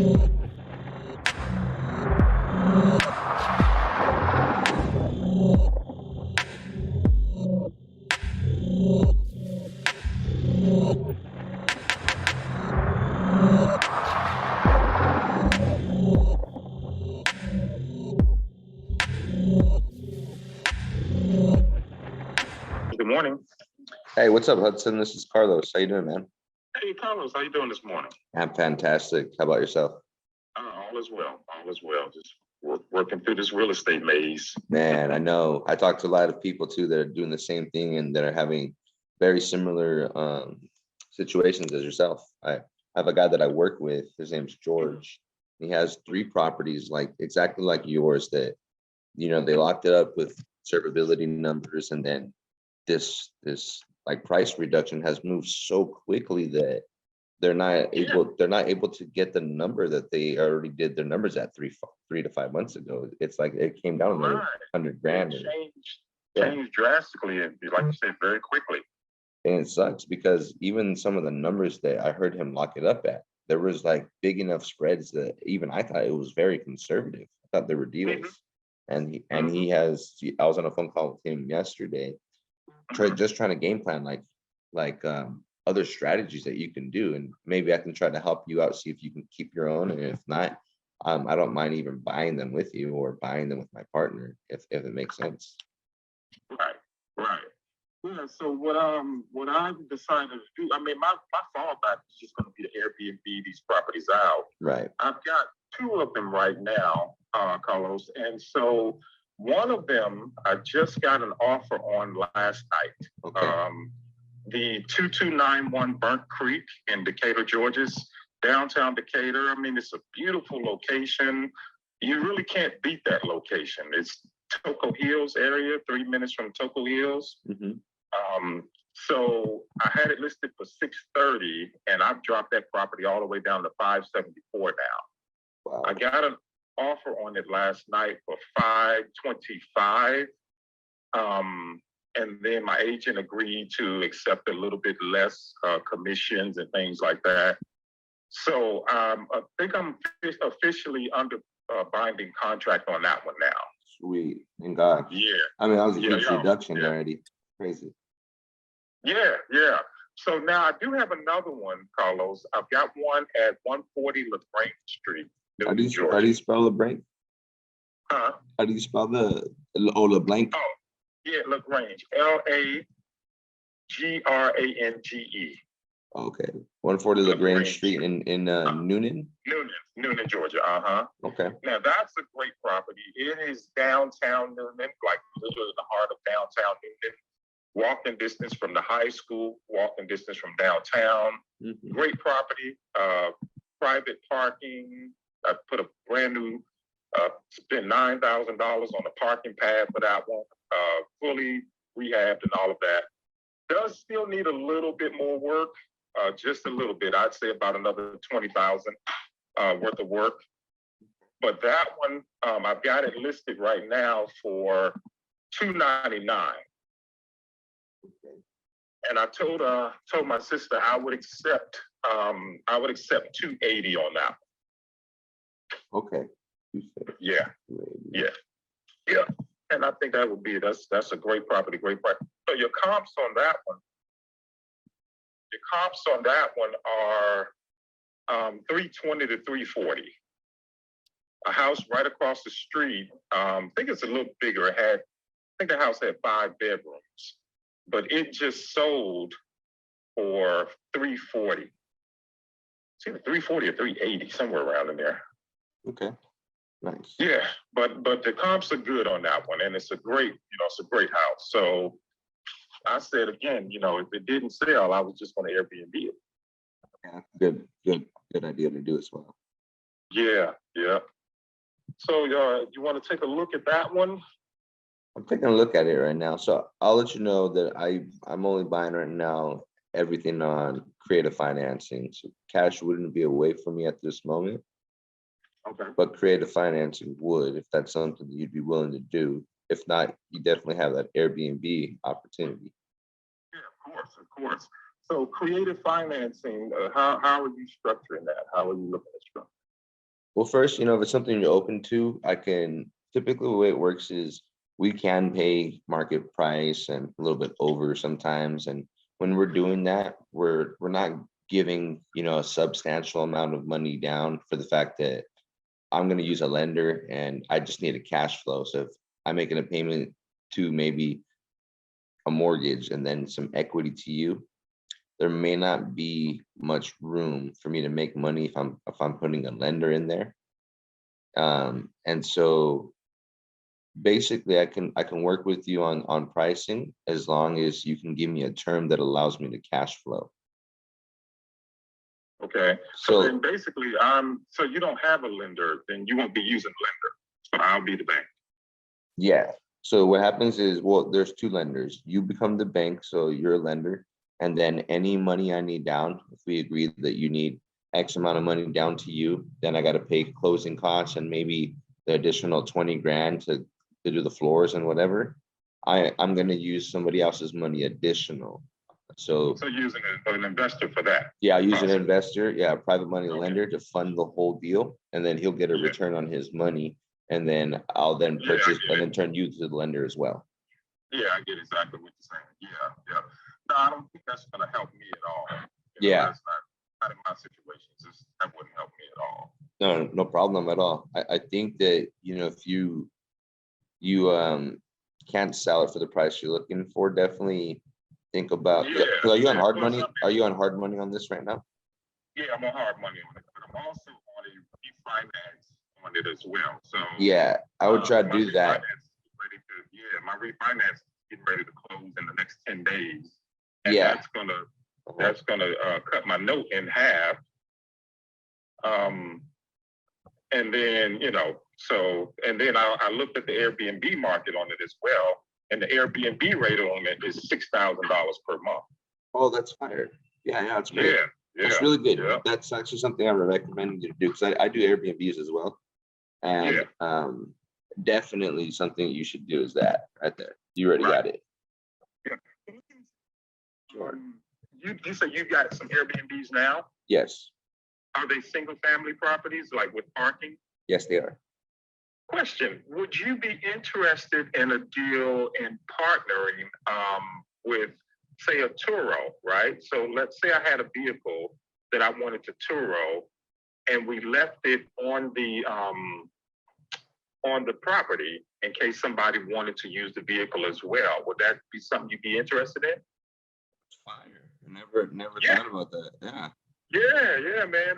Good morning. Hey, what's up, Hudson? This is Carlos. How you doing, man? Hey, Carlos, how you doing this morning? I'm fantastic. How about yourself? All is well. All is well. Just working through this real estate maze. Man, I know. I talked to a lot of people too that are doing the same thing and that are having very similar situations as yourself. I have a guy that I work with. His name's George. He has 3 properties, like exactly like yours, that they locked it up with servability numbers, and then this like price reduction has moved so quickly that they're not able to get the number that they already did their numbers at 3 to 5 months ago. It's like it came down another Right. $100,000. It changed drastically, and like you said, very quickly. And it sucks because even some of the numbers that I heard him lock it up at, there was like big enough spreads that even I thought it was very conservative. I thought there were deals. And I was on a phone call with him yesterday, just trying to game plan like other strategies that you can do, and maybe I can try to help you out, see if you can keep your own, and if not, I don't mind even buying them with you or buying them with my partner if it makes sense. Right. Yeah. So what I've decided to do, I mean, my fallback is just going to be to Airbnb these properties out. Right. I've got 2 of them right now, Carlos, and so one of them I just got an offer on last night. Okay. The 2291 Burnt Creek in Decatur, Georgia's downtown Decatur. I mean, it's a beautiful location. You really can't beat that location. It's Toco Hills area, 3 minutes from Toco Hills. So I had it listed for $630, and I've dropped that property all the way down to $574 now. Wow. I got an offer on it last night for $525. And then my agent agreed to accept a little bit less commissions and things like that. So I think I'm officially under binding contract on that one now. Sweet. Thank God. Yeah. I mean, that was a huge reduction already. Crazy. Yeah. So now I do have another one, Carlos. I've got one at 140 LaGrange Street. How do you spell LaGrange? Huh? How do you spell LaGrange? Oh, yeah, LaGrange. LaGrange. Okay. 140 LaGrange Street in Noonan? Noonan, Georgia. Okay. Now that's a great property. It is downtown Noonan, like literally in the heart of downtown Noonan. Walking distance from the high school, walking distance from downtown. Great property, private parking. I put a brand new, spent $9,000 on a parking pad for that one, fully rehabbed and all of that. Does still need a little bit more work, just a little bit. I'd say about another $20,000 worth of work. But that one, I've got it listed right now for $299. And I told my sister I would accept $280 on that one. Okay. Yeah. And I think that would be that's a great property, So your comps on that one are 320 to 340. A house right across the street. I think it's a little bigger. I think the house had 5 bedrooms, but it just sold for 340. It's either 340 or 380, somewhere around in there. Okay. Nice. Yeah, but the comps are good on that one, and it's a great house. So I said again, if it didn't sell, I was just going to Airbnb it. Yeah, good idea to do as well. Yeah. So you want to take a look at that one? I'm taking a look at it right now. So I'll let you know that I'm only buying right now everything on creative financing. So cash wouldn't be a way for me at this moment. Okay. But creative financing would, if that's something that you'd be willing to do. If not, you definitely have that Airbnb opportunity. Yeah, of course. So creative financing, how are you structuring that? How are you looking at structure? Well, first, if it's something you're open to, I can typically the way it works is we can pay market price and a little bit over sometimes. And when we're doing that, we're not giving, a substantial amount of money down for the fact that I'm going to use a lender and I just need a cash flow. So if I'm making a payment to maybe a mortgage and then some equity to you, there may not be much room for me to make money if I'm putting a lender in there. And so basically I can work with you on pricing as long as you can give me a term that allows me to cash flow. Okay. So So then basically, so you don't have a lender, then you won't be using a lender. So I'll be the bank. yeah. So what happens is, well, there's two lenders. You become the bank, so you're a lender. And then any money I need down, if we agree that you need X amount of money down to you, then I got to pay closing costs and maybe the additional 20 grand to do the floors and whatever. I'm going to use somebody else's money additional. So So using an investor for that. yeah, I'll use an Possibly. investor, yeah, a private money Okay. lender to fund the whole deal, and then he'll get a Yeah. return on his money. And then I'll then Yeah, I purchase get and it. then turn you to the lender as well. Yeah, I get exactly what you're saying. Yeah, yeah. No, I don't think that's gonna help me at all. Yeah. That's not in my situations. That wouldn't help me at all. No, no problem at all. I think that, if you can't sell it for the price you're looking for, definitely think about, Yeah, 'cause are you on yeah, hard plus money? I mean- Are you on hard money on this right now? Yeah, I'm on hard money on it, but I'm also on a refinance on it as well. So Yeah, I would try to my do that. refinance is ready to, yeah, my refinance is getting ready to close in the next 10 days. And Yeah. that's gonna cut my note in half. And then, and then I looked at the Airbnb market on it as well. And the Airbnb rate on it is $6,000 per month. Oh, that's fire. Yeah, it's great. Yeah, yeah. That's really good. Yeah. That's actually something I would recommend you to do, because I do Airbnbs as well. And definitely something you should do is that right there. You already got it. Yeah. You said you got some Airbnbs now? Yes. Are they single family properties like with parking? Yes, they are. Question, would you be interested in a deal in partnering with, say, a Turo, right? So let's say I had a vehicle that I wanted to Turo and we left it on the property in case somebody wanted to use the vehicle as well. Would that be something you'd be interested in? Fire. Never thought about that. Yeah. Yeah, man.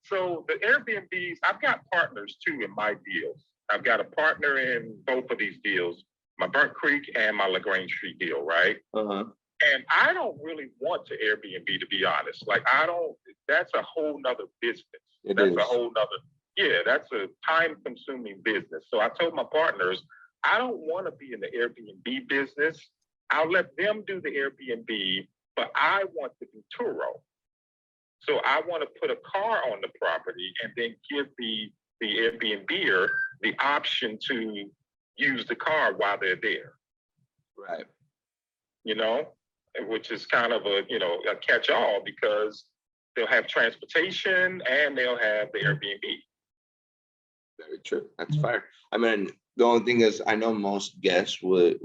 So the Airbnbs, I've got partners too in my deals. I've got a partner in both of these deals, my Burnt Creek and my LaGrange Street deal, right? Uh-huh. And I don't really want to Airbnb, to be honest. That's a whole nother business. That's a time-consuming business. So I told my partners, I don't want to be in the Airbnb business. I'll let them do the Airbnb, but I want to do Turo. So I want to put a car on the property and then give the Airbnber the option to use the car while they're there. Right. Which is kind of a catch-all, because they'll have transportation and they'll have the Airbnb. Very true. That's fire. I mean, the only thing is, I know most guests would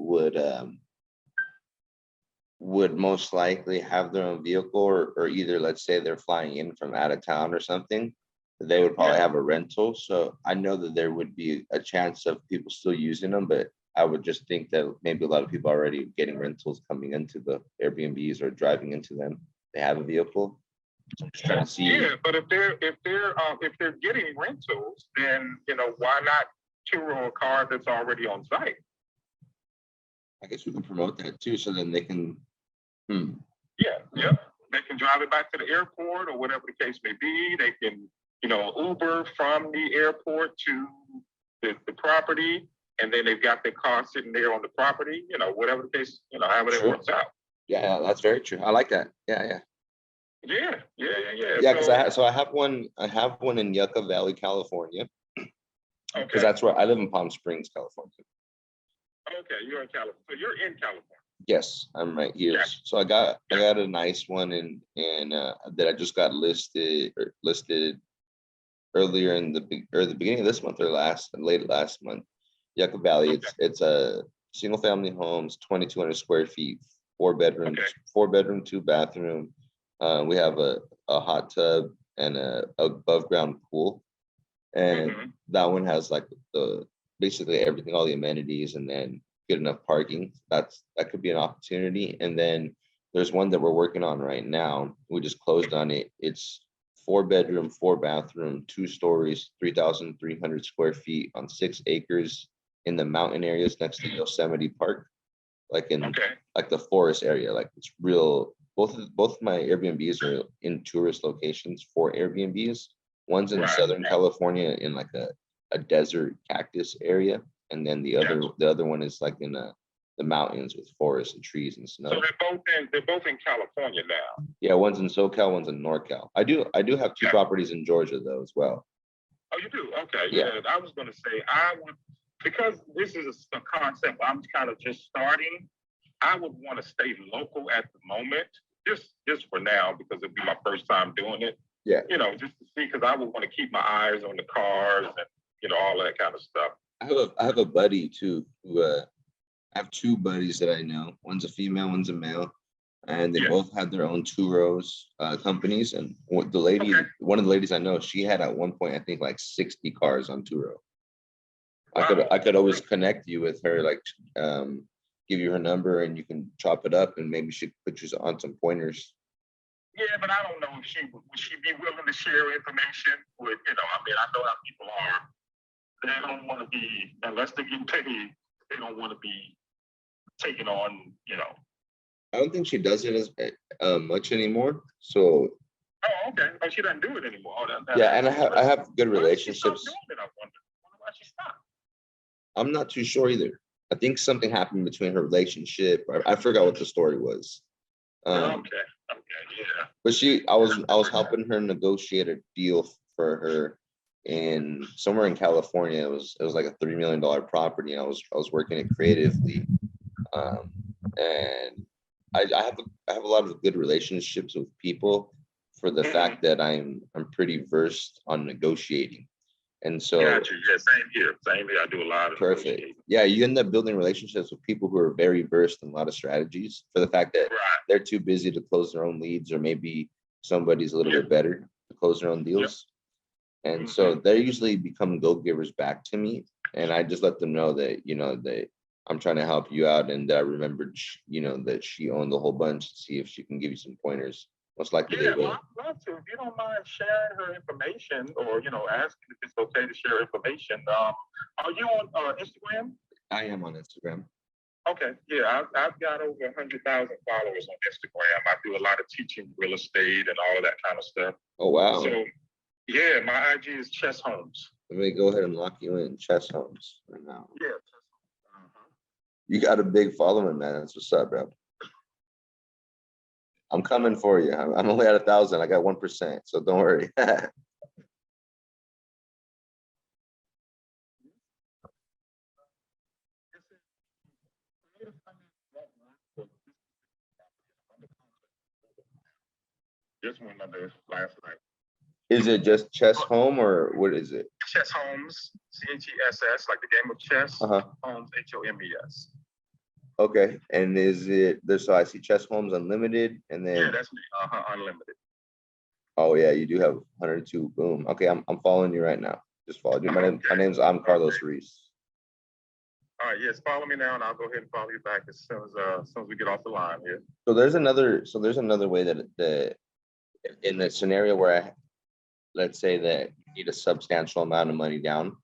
most likely have their own vehicle, or either, let's say they're flying in from out of town or something, they would probably have a rental. So I know that there would be a chance of people still using them, but I would just think that maybe a lot of people are already getting rentals coming into the Airbnbs or driving into them. They have a vehicle. So I'm just trying to see. Yeah, but if they're getting rentals, then why not Turo a car that's already on site? I guess we can promote that too, so then they can. Yeah. They can drive it back to the airport or whatever the case may be. They can, Uber from the airport to the property, and then they've got their car sitting there on the property, whatever the case, however it works out. Yeah, that's very true. I like that. Yeah. Yeah. Yeah, because I have one in Yucca Valley, California. Okay. Because that's where I live, in Palm Springs, California. Okay, you're in California. So you're in California. Yes, I'm right here. Yeah. So I got a nice one in that I just got listed earlier in the beginning of this month or late last month. Yucca Valley. Okay. It's a single family homes, 2,200 square feet, 4 bedrooms, Okay. 4 bedroom, 2 bathroom. We have a hot tub and a above ground pool, and that one has like the basically everything, all the amenities, and then good enough parking. That could be an opportunity. And then there's one that we're working on right now. We just closed on it. It's 4 bedroom, 4 bathroom, 2 stories, 3,300 square feet on 6 acres in the mountain areas next to Yosemite Park, like in Okay. like the forest area. Like it's real. Both of my Airbnbs are in tourist locations for Airbnbs. One's in Right. Southern California in like a desert cactus area, and then the other one is like in the mountains with forests and trees and snow. So they're both in California now. Yeah, one's in SoCal, one's in NorCal. I do have two Yeah. properties in Georgia though as well. Oh, you do? Okay. Yeah. Yeah. I was going to say I would, because this is a concept I'm kind of just starting. I would want to stay local at the moment, just for now, because it'll be my first time doing it. Yeah. You know, just to see, because I would want to keep my eyes on the cars and all that kind of stuff. I have a buddy too who I have two buddies that I know. One's a female, one's a male, and they both had their own Turos companies. And one of the ladies I know, she had at one point I think like 60 cars on Turo. Wow. I could always connect you with her, like give you her number and you can chop it up and maybe she could put you on some pointers. Yeah, but I don't know if would she be willing to share information with, I mean, I know how people are. They don't want to be, unless they get paid, they don't want to be taking on, I don't think she does it as much anymore. So. Oh, okay. Oh, she doesn't do it anymore. Oh, yeah, and I have good relationships. Why did she stop? I'm not too sure either. I think something happened between her relationship. I forgot what the story was. Okay, yeah. But I was helping her negotiate a deal for her in somewhere in California. It was like a $3 million property. I was working it creatively, and I have a lot of good relationships with people for the fact that I'm pretty versed on negotiating. And so, gotcha. Yeah, same here. I do a lot of perfect. Yeah, you end up building relationships with people who are very versed in a lot of strategies for the fact that they're too busy to close their own leads, or maybe somebody's a little bit better to close their own deals. And so they usually become go-givers back to me, and I just let them know that that I'm trying to help you out, and that I remembered that she owned the whole bunch to see if she can give you some pointers. Most likely they will. Well, I'd love to. If you don't mind sharing her information, or asking if it's okay to share information. Are you on Instagram? I am on Instagram. Okay, yeah, I've got over 100,000 followers on Instagram. I do a lot of teaching real estate and all of that kind of stuff. Oh wow! So yeah, my IG is Chess Homes. Let me go ahead and lock you in, Chess Homes, right now. Yeah. You got a big following, man. That's what's up, bro. I'm coming for you. I'm only at 1,000. I got 1%, so don't worry. This one under last night. Is it just Chess Home, or what is it? Chess Homes, CHESS, like the game of chess. Homes, HOMES. Okay, and is it there's so I see Chess Homes Unlimited, and then that's me. Unlimited. Oh yeah, you do have 102. Boom. Okay, I'm following you right now. Just follow you. I'm Carlos Ruiz. All right, yes, follow me now, and I'll go ahead and follow you back as soon as we get off the line here. So there's another way that in the scenario where let's say that you need a substantial amount of money down,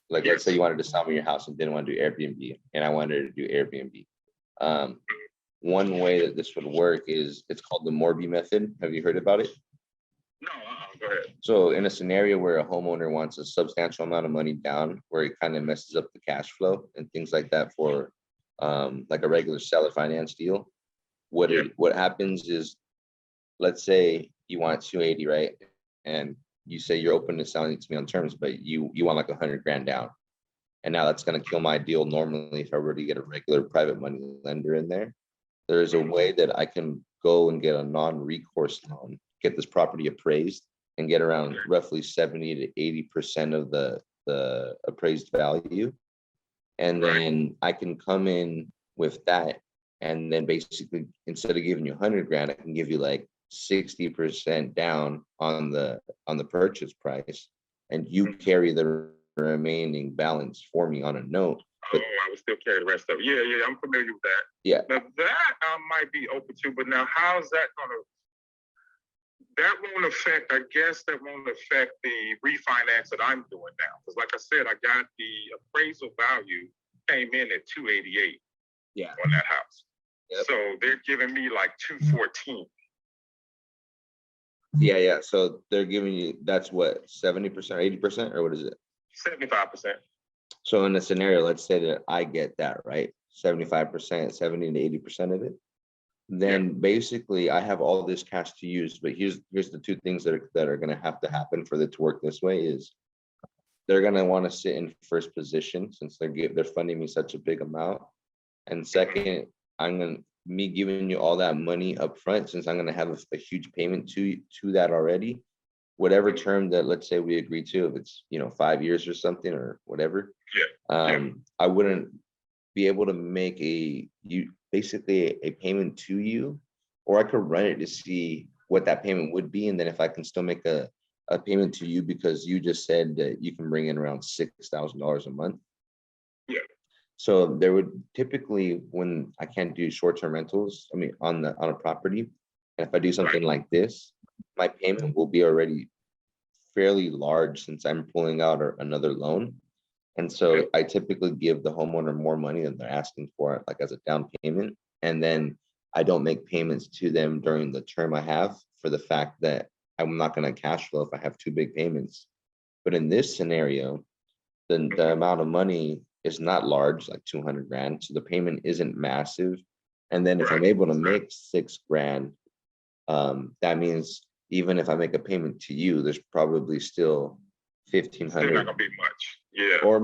like let's say you wanted to sell me your house and didn't want to do Airbnb, and I wanted to do Airbnb. One way that this would work is it's called the Morby method. Have you heard about it? No, go ahead. So in a scenario where a homeowner wants a substantial amount of money down, where it kind of messes up the cash flow and things like that for like a regular seller finance deal, what happens is, let's say you want 280, right? And you say you're open to selling it to me on terms, but you want like 100 grand down. And now that's going to kill my deal normally if I were to get a regular private money lender in there. There is a way that I can go and get a non-recourse loan, get this property appraised, and get around roughly 70 to 80% of the appraised value. And then I can come in with that. And then basically, instead of giving you 100 grand, I can give you like 60% down on the purchase price, and you carry the remaining balance for me on a note. But, I would still carry the rest of it. Yeah, I'm familiar with that. Yeah. Now that I might be open to, but now how's that that won't affect, I guess that won't affect the refinance that I'm doing now. Because like I said, I got the appraisal value came in at 288 on that house. Yep. So they're giving me like 214. Yeah. So they're giving you, that's what, 70%, 80%, or what is it? 75%. So in a scenario, let's say that I get that, right? 75%, 70 to 80% of it. Then basically I have all this cash to use, but here's the two things that are going to have to happen for it to work this way is they're going to want to sit in first position since they're funding me such a big amount. And second, me giving you all that money up front, since I'm going to have a huge payment to that already, whatever term that, let's say we agree to, if it's 5 years or something or whatever, I wouldn't be able to make basically a payment to you, or I could run it to see what that payment would be, and then if I can still make a payment to you because you just said that you can bring in around $6,000 a month. Yeah. So there would typically, when I can't do short-term rentals, I mean on a property, and if I do something like this, my payment will be already fairly large since I'm pulling out another loan. And so I typically give the homeowner more money than they're asking for, like as a down payment. And then I don't make payments to them during the term I have, for the fact that I'm not going to cash flow if I have two big payments. But in this scenario, the amount of money is not large, like 200 grand. So the payment isn't massive. And then if I'm able to make 6 grand, that means even if I make a payment to you, there's probably still 1,500. Still not gonna be much. Yeah. Or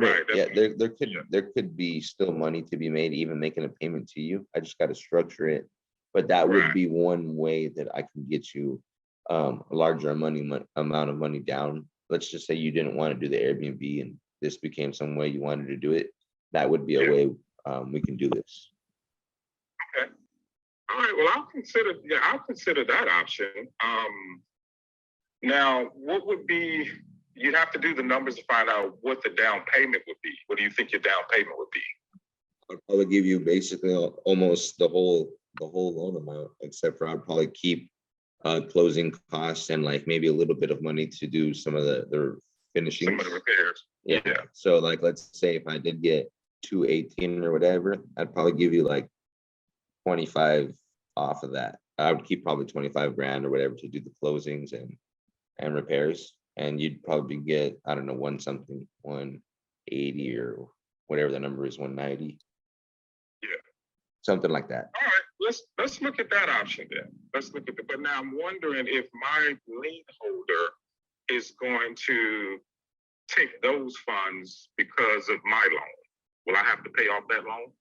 there could be still money to be made even making a payment to you. I just got to structure it. But that would be one way that I can get you a larger amount of money down. Let's just say you didn't want to do the Airbnb and this became some way you wanted to do it. That would be a way we can do this. Okay. All right. Well, I'll consider that option. Now, what would be? You'd have to do the numbers to find out what the down payment would be. What do you think your down payment would be? I'd probably give you basically almost the whole loan amount, except for I'd probably keep closing costs and like maybe a little bit of money to do some of the finishing. Some of the repairs. Yeah. So like, let's say if I did get 218 or whatever, I'd probably give you like 25 off of that. I would keep probably 25 grand or whatever to do the closings and repairs. And you'd probably get, I don't know, 180 or whatever the number is, 190. Yeah. Something like that. All right, let's look at that option then. Let's look at it. But now I'm wondering if my lien holder is going to take those funds because of my loan. Will I have to pay off that loan?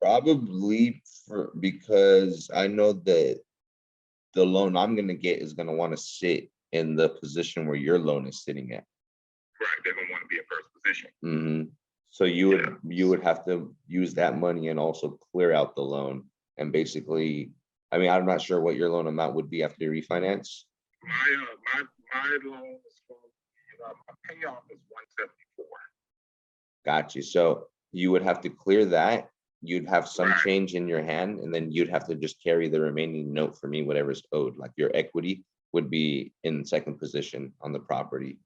Probably, because I know that the loan I'm going to get is going to want to sit in the position where your loan is sitting at. Right, they're going to want to be in first position. Mm-hmm. So you would have to use that money and also clear out the loan. And basically, I mean, I'm not sure what your loan amount would be after you refinance. My loan is going to, my payoff is 174. Got you. So you would have to clear that. You'd have some change in your hand, and then you'd have to just carry the remaining note for me, whatever's owed. Like your equity would be in second position on the property.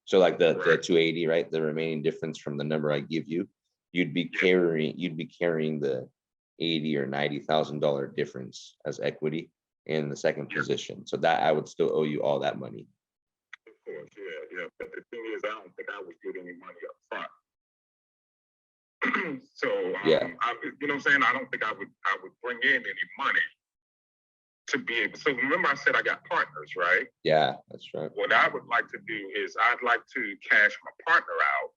So like the 280, right? The remaining difference from the number I give you, you'd be carrying the $80,000 or $90,000 difference as equity in the second position. So that I would still owe you all that money. Of course, yeah. But the thing is, I don't think I would get any money up front. So you know what I'm saying? I don't think I would bring in any money to be able. So remember, I said I got partners, right? Yeah, that's right. What I would like to do is I'd like to cash my partner out,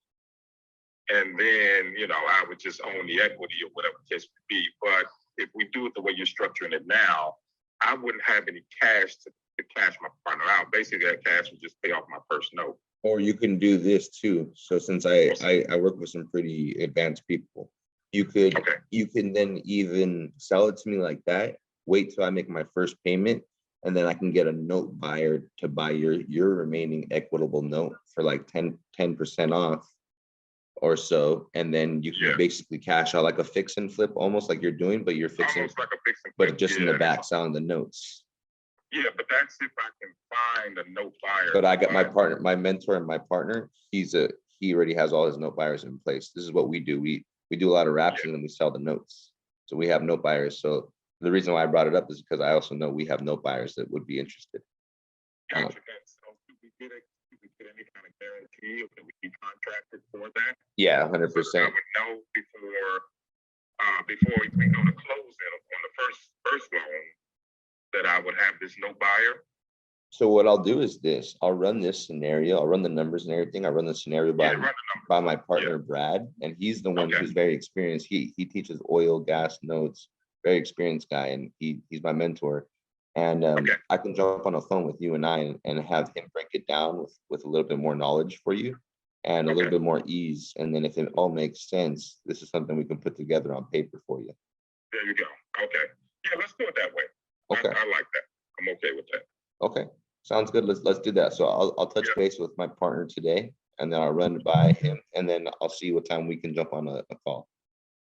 and then I would just own the equity or whatever the case would be. But if we do it the way you're structuring it now, I wouldn't have any cash to to cash my partner out. Basically, that cash would just pay off my first note. Or you can do this too. So since I work with some pretty advanced people, you could you can then even sell it to me like that. Wait till I make my first payment, and then I can get a note buyer to buy your remaining equitable note for like 10% off or so, and then you can basically cash out like a fix and flip, almost like you're doing, but you're fixing, almost like a fix and flip, but just in the back selling the notes. Yeah, but that's if I can find a note buyer. But I got my partner, my mentor and my partner, he already has all his note buyers in place. This is what we do. We do a lot of raps and then we sell the notes. So we have note buyers. So the reason why I brought it up is because I also know we have note buyers that would be interested. Gotcha. So do we get any kind of guarantee, or can we be contracted for that? Yeah, 100%. So I would know before we go to closing on the first loan that I would have this note buyer. So what I'll do is this, I'll run this scenario, I'll run the numbers and everything. I run the scenario by my partner, Brad, and he's the one who's very experienced. He teaches oil, gas notes, very experienced guy, and he's my mentor. And I can jump on a phone with you and I and have him break it down with a little bit more knowledge for you and a little bit more ease. And then if it all makes sense, this is something we can put together on paper for you. There you go. Okay. Yeah, let's do it that way. Okay. I like that. I'm okay with that. Okay, sounds good. Let's do that. So I'll touch base with my partner today, and then I'll run it by him, and then I'll see what time we can jump on a call.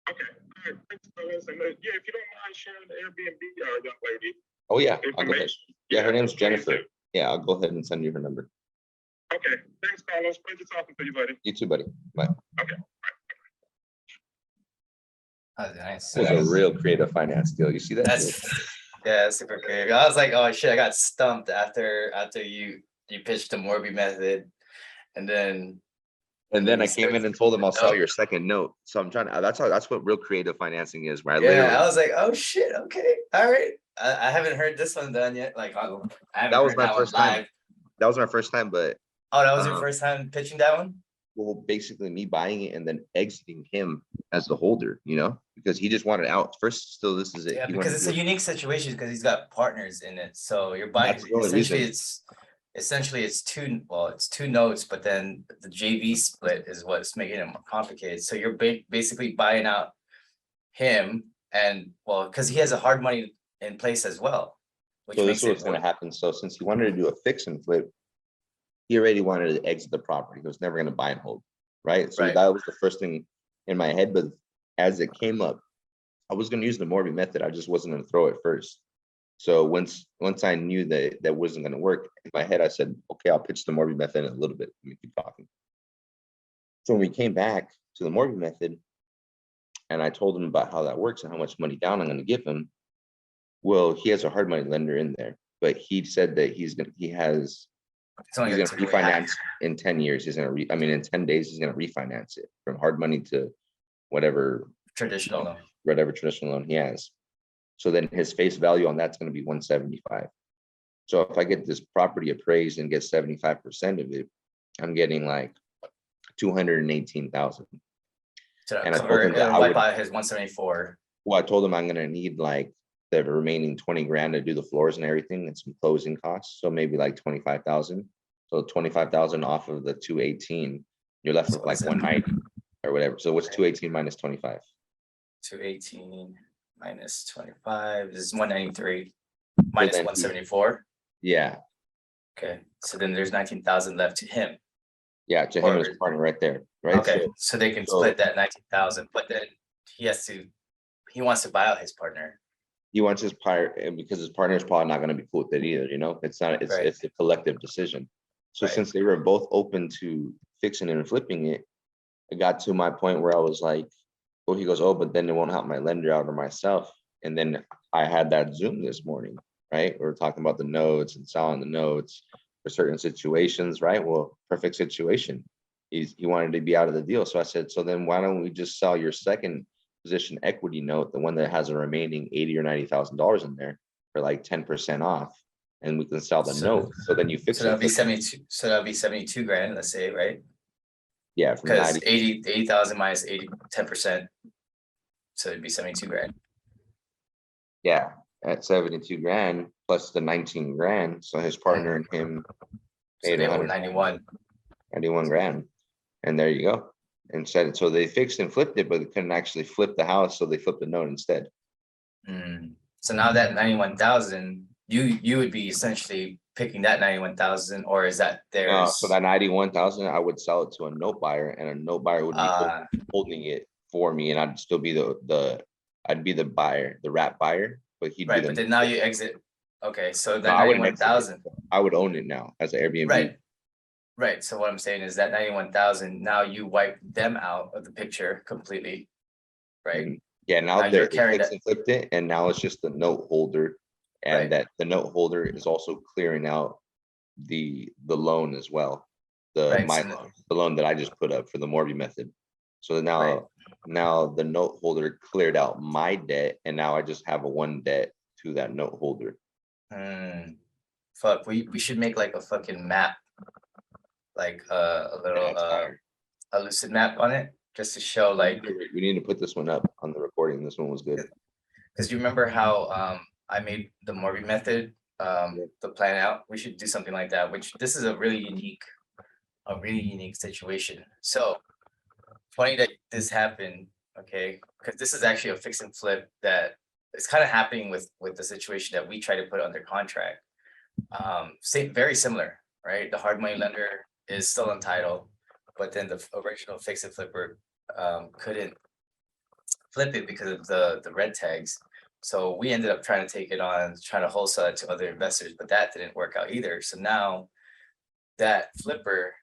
Okay. All right. Thanks, fellas. And if you don't mind sharing the Airbnb, young lady. Oh yeah, I'll go ahead. Yeah, her name's Jennifer. Yeah, I'll go ahead and send you her number. Okay. Thanks, Carlos. Pleasure talking to you, buddy. You too, buddy. Bye. Okay. Nice. It was a real creative finance deal. You see that? Yeah, super creative. I was like, oh shit, I got stumped after you pitched the Morby method, and then I came in and told him I'll sell your second note. So I'm trying to. That's what real creative financing is. Where I was like, oh shit, okay, all right. I haven't heard this one done yet. Like, I haven't that was heard my that first one live. time. That was my first time, but that was your first time pitching that one. Well, basically me buying it and then exiting him as the holder, because he just wanted out first. Still, this is it. Yeah, because it's a unique situation because he's got partners in it. So you're buying essentially it's two notes, but then the JV split is what's making it more complicated. So you're basically buying out him, and because he has a hard money in place as well. So this is what's going to happen. So since he wanted to do a fix and flip, he already wanted to exit the property. He was never going to buy and hold, right? So that was the first thing in my head. But as it came up, I was going to use the Morby method. I just wasn't going to throw it first. So once I knew that wasn't going to work, in my head, I said, okay, I'll pitch the Morby method in a little bit. Let me keep talking. So when we came back to the Morby method, and I told him about how that works and how much money down I'm going to give him, well, he has a hard money lender in there, but he said that he has he's going to refinance in 10 years. He's going to in 10 days, he's going to refinance it from hard money to whatever traditional loan he has. So then his face value on that's going to be 175. So if I get this property appraised and get 75% of it, I'm getting like 218,000. And I told him that wipe out his 174. Well, I told him I'm going to need like the remaining 20 grand to do the floors and everything and some closing costs. So maybe like 25,000. So 25,000 off of the 218, you're left with like 190 or whatever. So what's 218 minus 25? 218 minus 25 is 193 minus 174. Yeah. Okay. So then there's 19,000 left to him. Yeah, to him as partner right there. Right. Okay. So they can split that 19,000, but then he wants to buy out his partner. He wants his partner because his partner is probably not going to be cool with it either. It's a collective decision. So since they were both open to fixing it and flipping it, it got to my point where I was like, he goes, but then it won't help my lender out or myself. And then I had that Zoom this morning, right? We were talking about the notes and selling the notes for certain situations, right? Well, perfect situation. He wanted to be out of the deal. So I said, so then why don't we just sell your second position equity note, the one that has a remaining $80,000 or $90,000 in there for like 10% off, and we can sell the note. So then you fix it. That'll be 72. So that'll be 72 grand, let's say, right? Yeah, because 80,000 minus 10%. So it'd be 72 grand. Yeah, at 72 grand, plus the 19 grand. So his partner and him So paid they owe 191 91. grand. And there you go. And said, so they fixed and flipped it, but they couldn't actually flip the house. So they flipped the note instead. So now that 91,000, you would be essentially picking that 91,000, or is that theirs? So that 91,000, I would sell it to a note buyer, and a note buyer would be holding it for me, and I'd still be I'd be the buyer, the wrap buyer, but he'd right. be But then now you exit. Okay, so that I wouldn't exit it. 91,000. I would own it now as an Airbnb. Right. Right. So what I'm saying is that 91,000, now you wipe them out of the picture completely. Right. And yeah, now Now they're you're carrying fixed and flipped it, and now it's just the note holder, and Right. that the note holder is also clearing out the loan as well. Right, My so loan, the loan that I just put up for the Morby method. So now the note holder cleared out my debt, and now I just have a one debt to that note holder. Fuck, we should make like a fucking map, like a little That's fire. a lucid map on it, just to show like, We need to put this one up on the recording. This one was good. because you remember how I made the Morby method, the plan out. We should do something like that, which this is a really unique situation. So funny that this happened, okay? Because this is actually a fix and flip that is kind of happening with the situation that we try to put under contract. Very similar, right? The hard money lender is still entitled, but then the original fix and flipper couldn't flip it because of the red tags. So we ended up trying to take it on, trying to wholesale it to other investors, but that didn't work out either. So now that flipper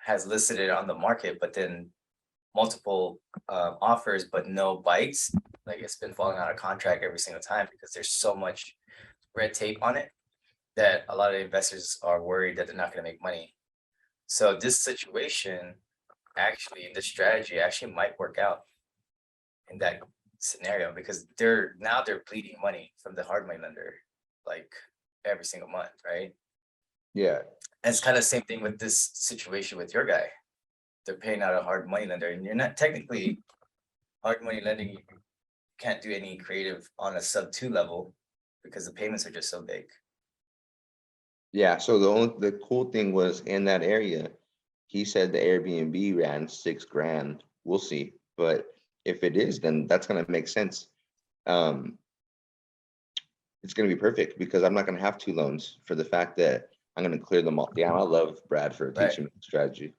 has listed it on the market, but then multiple offers, but no bites. Like it's been falling out of contract every single time because there's so much red tape on it that a lot of investors are worried that they're not going to make money. So this situation, actually, this strategy actually might work out in that scenario because they're bleeding money from the hard money lender like every single month, right? Yeah. And it's kind of the same thing with this situation with your guy. They're paying out a hard money lender, and you're not technically hard money lending. You can't do any creative on a sub 2 level because the payments are just so big. Yeah. So the cool thing was in that area, he said the Airbnb ran 6 grand. We'll see, but if it is, then that's gonna make sense. It's gonna be perfect because I'm not gonna have 2 loans for the fact that I'm gonna clear them all. Yeah, I love Brad for teaching strategy.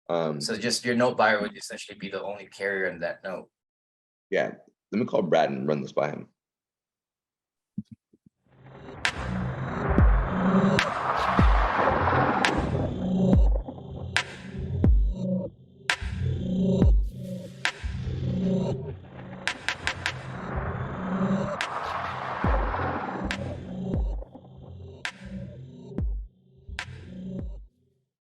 So just your note buyer would essentially be the only carrier in that note. Yeah, let me call Brad and run this by him.